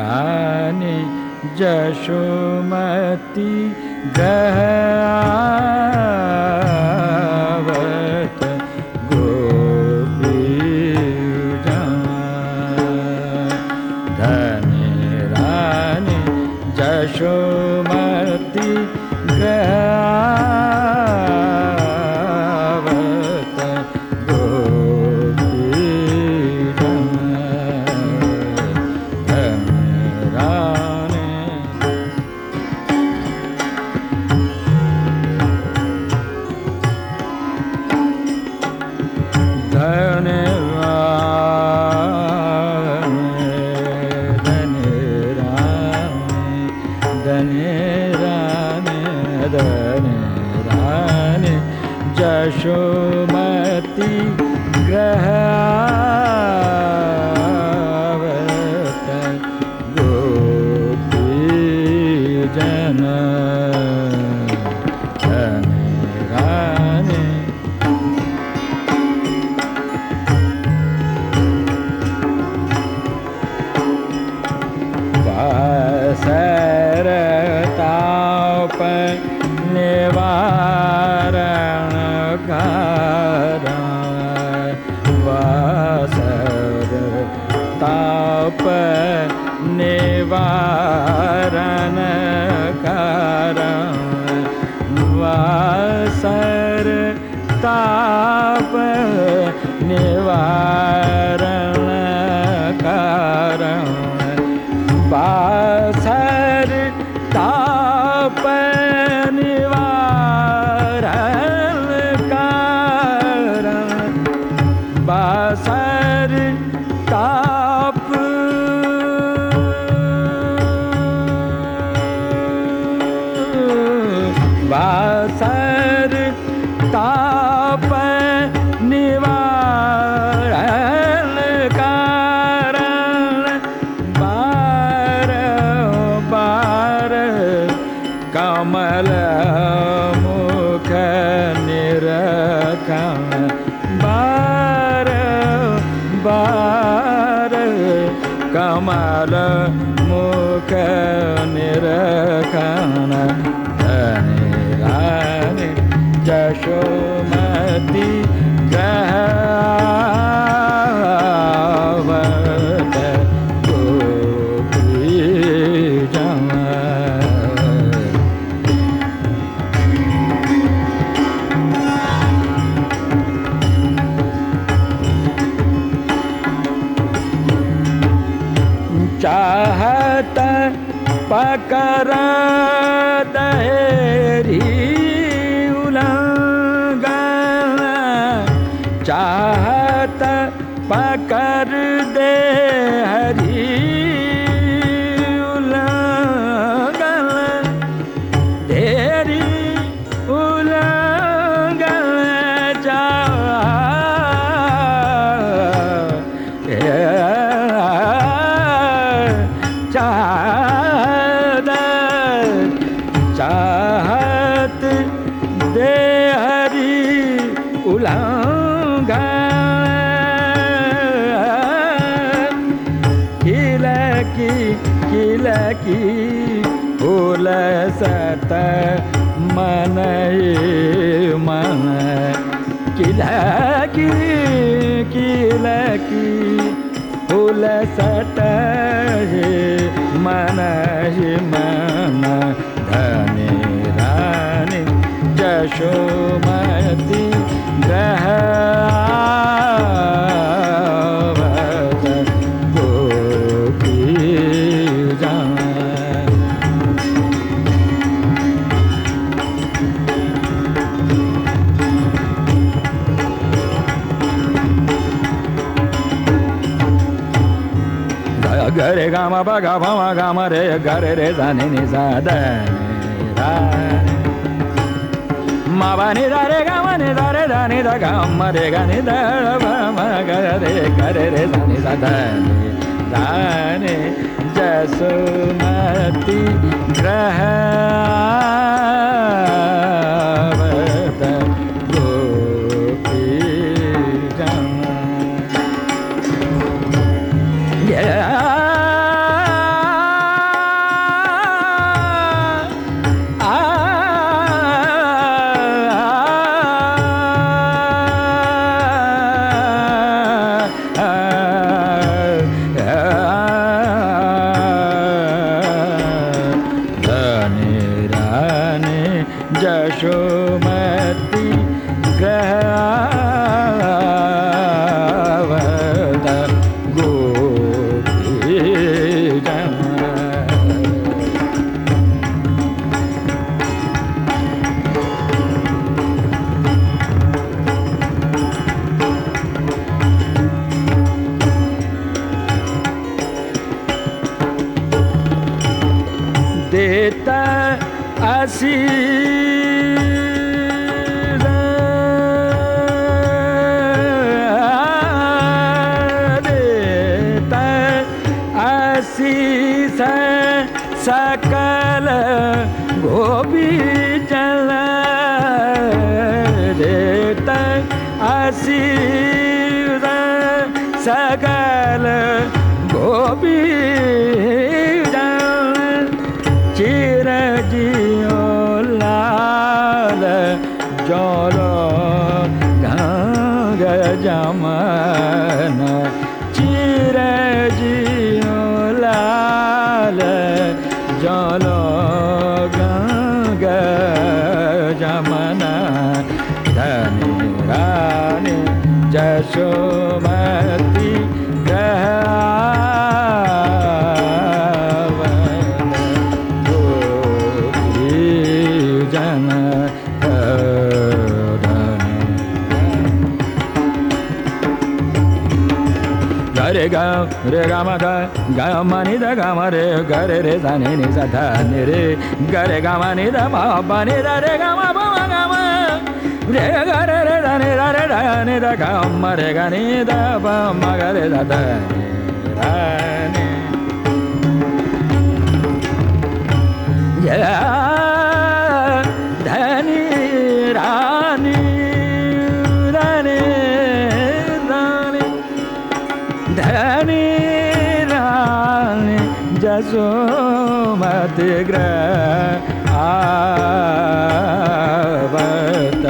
रानी जशोमती ग्रहावत गोपीजन धनी रानी जशोमती ग्रहावत गोपीजन धनी रानी जशोमती ग्रहावत गोपीजन धनी रानी वासरताप निवारण वासरताप निवारण वासरताप निवारण वासर ताप निवारण कारण वासर ताप वासर ताप निवारण कारण बार बार कमल मुख निरखण बार बार कमल मुख निरखण धनी रानी जशोमती ग्रहावत गोपीजन चाहत पकर दहेरी उल्लंघन चाहत पकर दे हरी उल्लंघन देरी उल्लंघन चाहत दे हरी उल्लंघन किलकी फूल सत मन मन किलकी फूल सत मन मन धनी रानी जशोमती ग्रहावत गोपीजन गरे गाम बगा भमा गाम रे गरे रे जाने नि साधने मावा नि रे गाम नि रे जाने द गाम रे गाने द गरे रे जाने साधने जाने जसोमती ग्रहावत गोपीजन देता आशीष देता आशीष सकल गोपी जन देता आशीष सकल गोपी जन चिरजियो लाल जलो गंगा जमन चिरजियो लाल जलो गंगा जमन धनी रानी जशोमती रे गा रे गा मा गा गा मा नि दा गा मा रे गा रे रे सा नि सा धा नि रे गा रे गा मा नि दा मा बा नि दा रे गा मा बा मा गा मा रे गा रे रे दा नि दा रे दा नि दा गा मा रे गा नि दा बा मा गा रे दा दा नि या धनी रानी रानी धनी रानी जसोमती आवत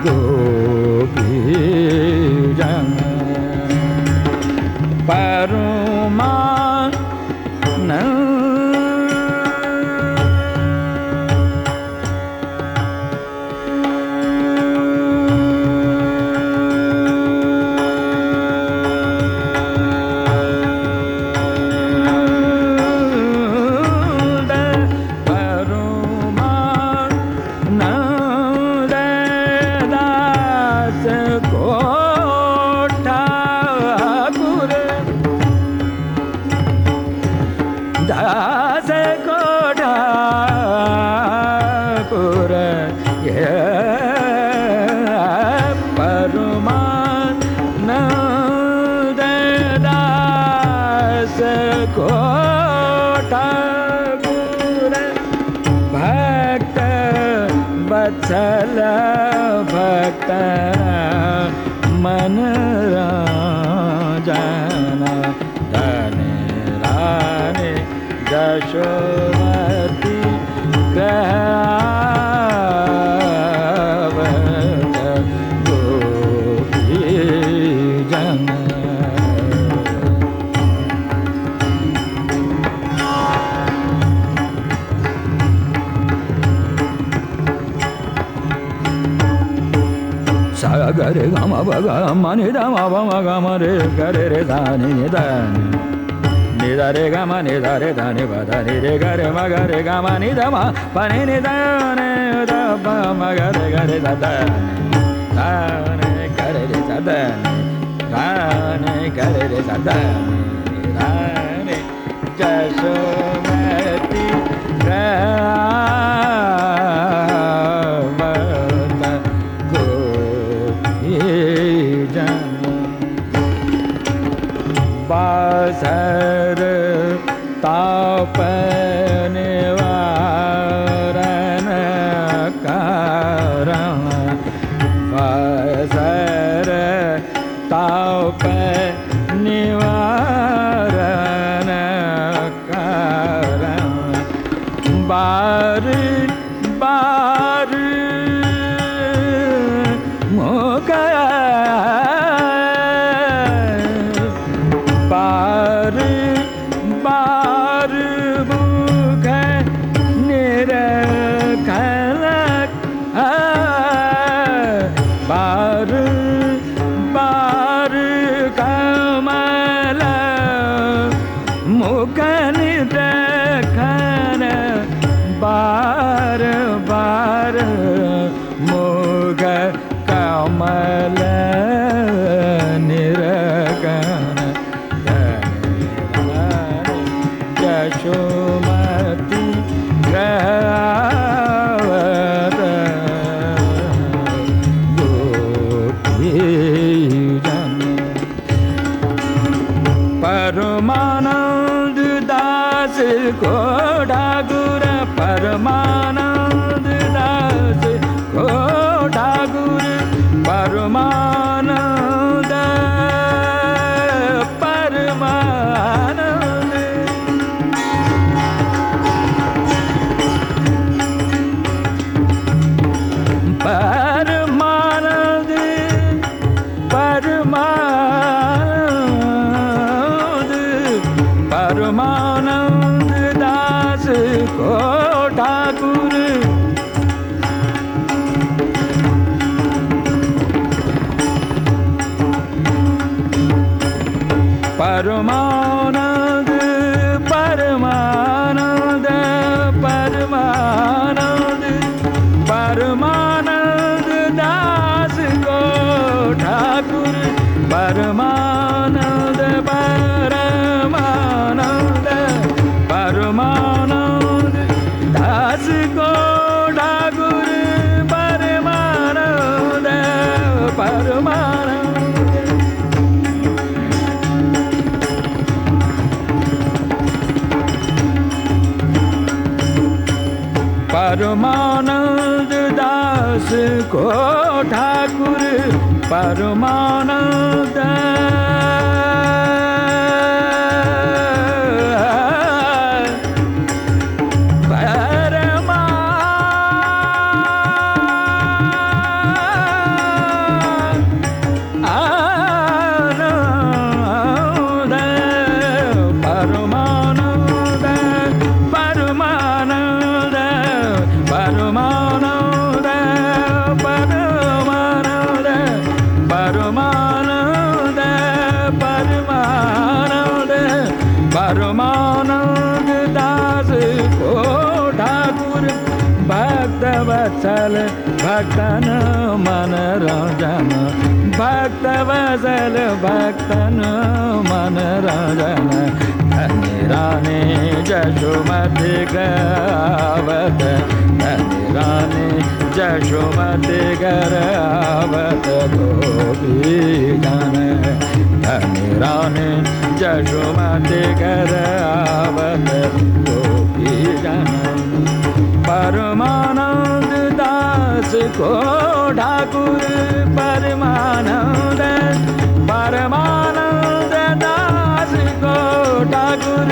गोपी जन परुमान दास को ठाकुर ये परुमान दास को ठाकुर भक्त वत्सल भक्त मन राजन धनी रानी जशोमती ग्रहावत गोपी जन सागर गम बगा मनि दम बम गम रे गरे रे दानि दानि निदा रे गा मा निदा रे धा नि बा धा नि रे गा रे मा गा रे गा मा नि दा मा पा नि नि दा ने दा बा मा गा रे दा दा ने गा रे दा दा ने गा रे दा दा ने जशोमती ग्रहावत गोपी जन बासर ताप निवारण कारण बासर ताप निवारण कारण बार बार मोगा बार बार मुख निरखलक बार बार कमल मुख निरखल बार बार मुख कमल निरखल जशोमती गावत गोपीजन परमानंद दास को ठाकुर परमानंद दास को ठाकुर परमानंद परमानंद परमानंद परमानंद परमानंद दास को ठाकुर परमानंद परमानंद परमानंद परमानंद दास को ठाकुर परमानंद परमानंद परमानंद दास को ठाकुर परमानंद परमानंद परमानंद दास को ठाकुर परमानंद परमानंद दास को ठाकुर भक्तवत्सल भक्तन मनोरंजन भक्तवत्सल भक्तन मनोरंजन धन्य रानी जशोमति गावत धन्य रानी जशोमति गावत गोपीजन धन्य रानी जशोमति गावत गोपीजन परमानंद दास को ठाकुर परमानंद परमानंद दास को ठाकुर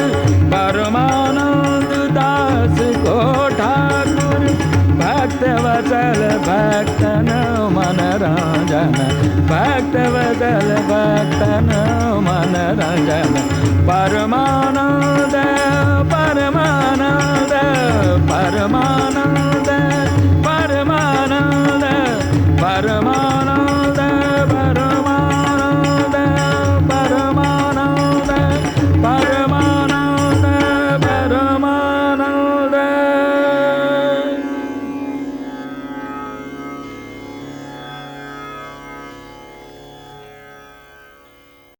परमानंद दास को ठाकुर भक्तवत्सल भक्तन मनोरंजन भक्तवत्सल भक्तन मनोरंजन परमानंद परमानंद परमानंद